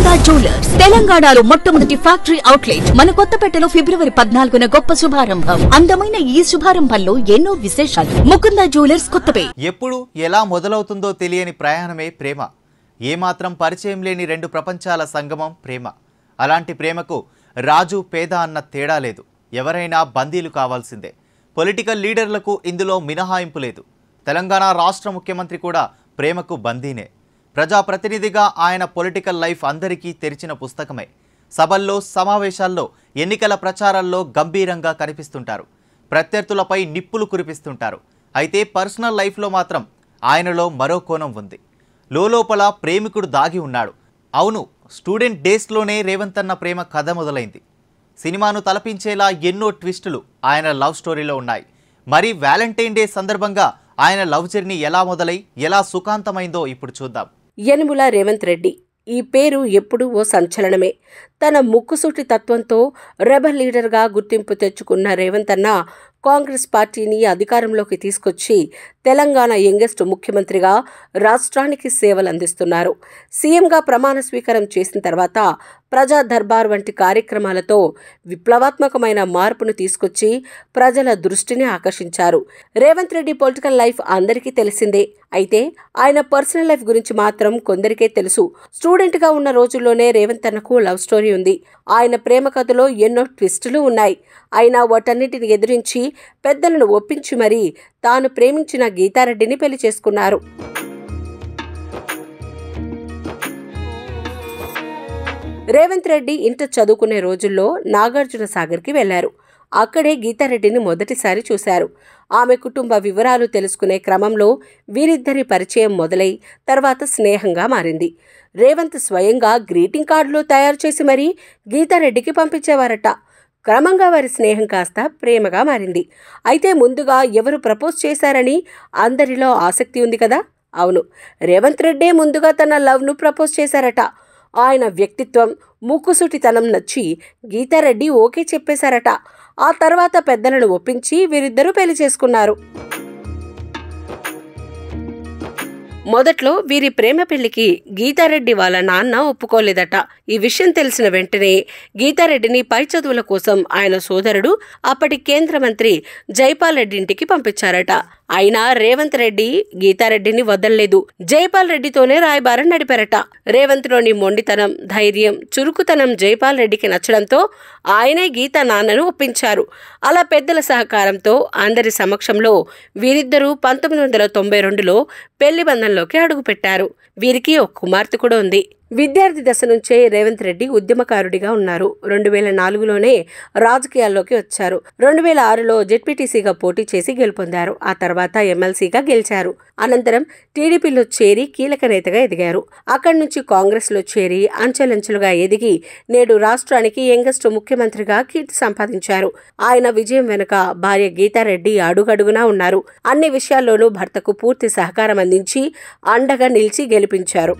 Mukunda jewellers తెలంగాణలో మొట్టమొదటి factory outlet మన కొత్తపేటలో ఫిబ్రవరి 14న గొప్ప శుభారంభం. అందమైన ఈ శుభారంభంలో ఎన్నో విశేషాలు. ముకుందా జ్యువెలర్స్ కొత్తపేట. ఎప్పుడు ఎలా మొదలవుతుందో తెలియని ప్రయాణమే ప్రేమ. ఏమాత్రం పరిచయం లేని రెండు ప్రపంచాల సంగమం ప్రేమ. అలాంటి ప్రేమకు రాజు పేద అన్న తేడా లేదు. ఎవరైనా బందీలు కావాల్సిందే. పొలిటికల్ లీడర్లకు ఇందులో మినహాయింపు లేదు. తెలంగాణ రాష్ట్ర ముఖ్యమంత్రి కూడా ప్రేమకు బందీనే. ప్రజాప్రతినిధిగా ఆయన పొలిటికల్ లైఫ్ అందరికీ తెరిచిన పుస్తకమే. సభల్లో, సమావేశాల్లో, ఎన్నికల ప్రచారాల్లో గంభీరంగా కనిపిస్తుంటారు. ప్రత్యర్థులపై నిప్పులు కురిపిస్తుంటారు. అయితే పర్సనల్ లైఫ్లో మాత్రం ఆయనలో మరో కోణం ఉంది. లోపల ప్రేమికుడు దాగి ఉన్నాడు. అవును, స్టూడెంట్ డేస్లోనే రేవంత్ అన్న ప్రేమ కథ మొదలైంది. సినిమాను తలపించేలా ఎన్నో ట్విస్టులు ఆయన లవ్ స్టోరీలో ఉన్నాయి. మరి వ్యాలంటైన్ డే సందర్భంగా ఆయన లవ్ జర్నీ ఎలా మొదలై ఎలా సుఖాంతమైందో ఇప్పుడు చూద్దాం. యనుమల రేవంత్ రెడ్డి ఈ పేరు ఎప్పుడూ ఓ సంచలనమే. తన ముక్కుసూటి తత్వంతో రెబల్ లీడర్గా గుర్తింపు తెచ్చుకున్న రేవంత్ అన్న కాంగ్రెస్ పార్టీని అధికారంలోకి తీసుకొచ్చి తెలంగాణ యంగెస్ట్ ముఖ్యమంత్రిగా రాష్ట్రానికి సేవలు అందిస్తున్నారు. సీఎంగా ప్రమాణ స్వీకారం చేసిన తర్వాత ప్రజా దర్బార్ వంటి కార్యక్రమాలతో విప్లవాత్మకమైన మార్పును తీసుకొచ్చి ప్రజల దృష్టిని ఆకర్షించారు. రేవంత్ రెడ్డి పొలిటికల్ లైఫ్ అందరికీ తెలిసిందే. అయితే ఆయన పర్సనల్ లైఫ్ గురించి మాత్రం కొందరికే తెలుసు. స్టూడెంట్గా ఉన్న రోజుల్లోనే రేవంత్ అన్నకు లవ్ స్టోరీ ఉంది. ఆయన ప్రేమ కథలో ఎన్నో ట్విస్టులు ఉన్నాయి. అయినా వాటన్నిటిని ఎదిరించి పెద్దలను ఒప్పించి మరీ తాను ప్రేమించిన గీతారెడ్డిని పెళ్లి చేసుకున్నారు. రేవంత్ రెడ్డి ఇంటర్ చదువుకునే రోజుల్లో నాగార్జున సాగర్కి వెళ్లారు. అక్కడే గీతారెడ్డిని మొదటిసారి చూశారు. ఆమె కుటుంబ వివరాలు తెలుసుకునే క్రమంలో వీరిద్దరి పరిచయం మొదలై తర్వాత స్నేహంగా మారింది. రేవంత్ స్వయంగా గ్రీటింగ్ కార్డులు తయారు చేసి మరీ గీతారెడ్డికి పంపించేవారట. క్రమంగా వారి స్నేహం కాస్త ప్రేమగా మారింది. అయితే ముందుగా ఎవరు ప్రపోజ్ చేశారని అందరిలో ఆసక్తి ఉంది కదా. అవును, రేవంత్ రెడ్డే ముందుగా తన లవ్ను ప్రపోజ్ చేశారట. ఆయన వ్యక్తిత్వం, ముక్కుసూటితనం నచ్చి గీతారెడ్డి ఓకే చెప్పేశారట. ఆ తర్వాత పెద్దలను ఒప్పించి వీరిద్దరూ పెళ్లి చేసుకున్నారు. మొదట్లో వీరి ప్రేమ పెళ్లికి గీతారెడ్డి వాళ్ళ నాన్న ఒప్పుకోలేదట. ఈ విషయం తెలిసిన వెంటనే గీతారెడ్డిని పై చదువుల కోసం ఆయన సోదరుడు అప్పటి కేంద్ర మంత్రి జైపాల్ రెడ్డి ఇంటికి పంపించారట. అయినా రేవంత్ రెడ్డి గీతారెడ్డిని వదల్లేదు. జైపాల్ రెడ్డితోనే రాయబారం నడిపారట. రేవంత్లోని మొండితనం, ధైర్యం, చురుకుతనం జైపాల్ రెడ్డికి నచ్చడంతో ఆయనే గీతా నాన్నను ఒప్పించారు. అలా పెద్దల సహకారంతో అందరి సమక్షంలో వీరిద్దరూ 1992లో పెళ్లి బంధంలోకి అడుగుపెట్టారు. వీరికి ఒక కుమార్తె కూడా ఉంది. విద్యార్థి దశ నుంచే రేవంత్ రెడ్డి ఉద్యమకారుడిగా ఉన్నారు. 2004లోనే రాజకీయాల్లోకి వచ్చారు. 2006లో జెడ్పీటీసీగా పోటీ చేసి గెలుపొందారు. ఆ తర్వాత ఎమ్మెల్సీగా గెలిచారు. అనంతరం టీడీపీలో చేరి కీలక నేతగా ఎదిగారు. అక్కడి నుంచి కాంగ్రెస్లో చేరి అంచెలంచెలుగా ఎదిగి నేడు రాష్ట్రానికి యంగెస్ట్ ముఖ్యమంత్రిగా కీర్తి సంపాదించారు. ఆయన విజయం వెనుక భార్య గీతారెడ్డి అడుగడుగునా ఉన్నారు. అన్ని విషయాల్లోనూ భర్తకు పూర్తి సహకారం అందించి అండగా నిలిచి గెలిపించారు.